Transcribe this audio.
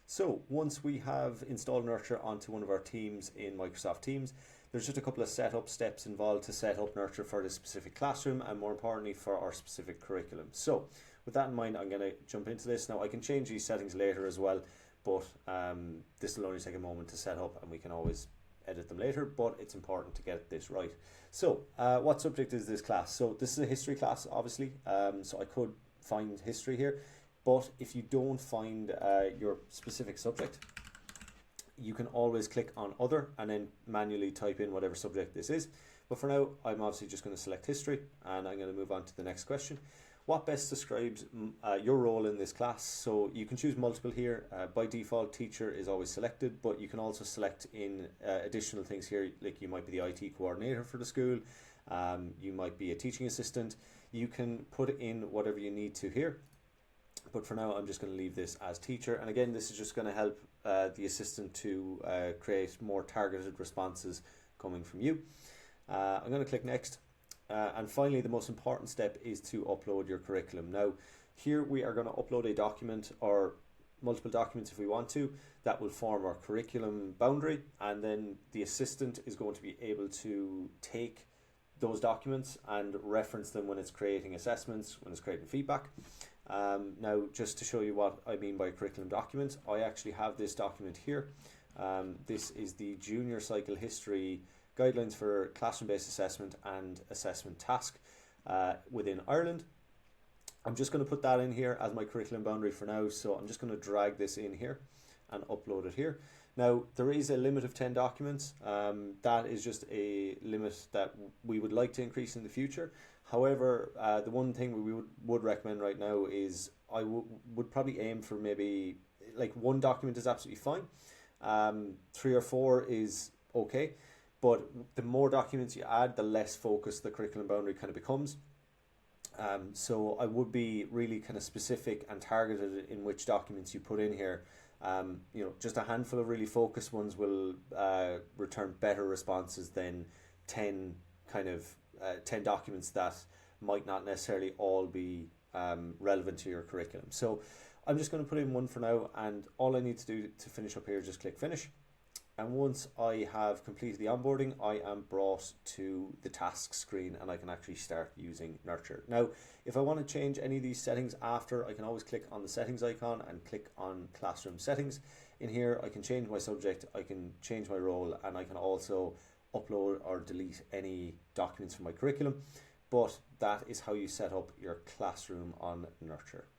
So once we have installed Nurture onto one of our teams in Microsoft Teams, there's just a couple of setup steps involved to set up Nurture for this specific classroom and more importantly for our specific curriculum. So with that in mind, I'm going to jump into this. Now I can change these settings later as well, but this will only take a moment to set up and we can always edit them later, but it's important to get this right. So what subject is this class? So this is a history class, obviously, so I could find history here, but if you don't find your specific subject, you can always click on other and then manually type in whatever subject this is. But for now, I'm obviously just going to select history and I'm going to move on to the next question. What best describes your role in this class? So you can choose multiple here. By default, teacher is always selected, but you can also select in additional things here, like you might be the IT coordinator for the school, you might be a teaching assistant. You can put in whatever you need to here. But for now, I'm just going to leave this as teacher. And again, this is just going to help the assistant to create more targeted responses coming from you. I'm going to click next. And finally, the most important step is to upload your curriculum. Now, here we are going to upload a document or multiple documents if we want to, that will form our curriculum boundary. And then the assistant is going to be able to take those documents and reference them when it's creating assessments, when it's creating feedback. Now, just to show you what I mean by curriculum document, I actually have this document here. This is the Junior Cycle History Guidelines for Classroom-Based Assessment and Assessment Task within Ireland. I'm just going to put that in here as my curriculum boundary for now, so I'm just going to drag this in here and upload it here. Now, there is a limit of 10 documents. That is just a limit that we would like to increase in the future. However, the one thing we would recommend right now is I would probably aim for maybe like one document is absolutely fine. 3 or 4 is okay. But the more documents you add, the less focused the curriculum boundary kind of becomes. So I would be really kind of specific and targeted in which documents you put in here. Just a handful of really focused ones will return better responses than 10 documents that might not necessarily all be relevant to your curriculum. So I'm just going to put in one for now, and all I need to do to finish up here is just click finish. And once I have completed the onboarding, I am brought to the task screen and I can actually start using Nurture. Now, if I want to change any of these settings after, I can always click on the settings icon and click on classroom settings. In here, I can change my subject, I can change my role, and I can also upload or delete any documents from my curriculum. But that is how you set up your classroom on Nurture.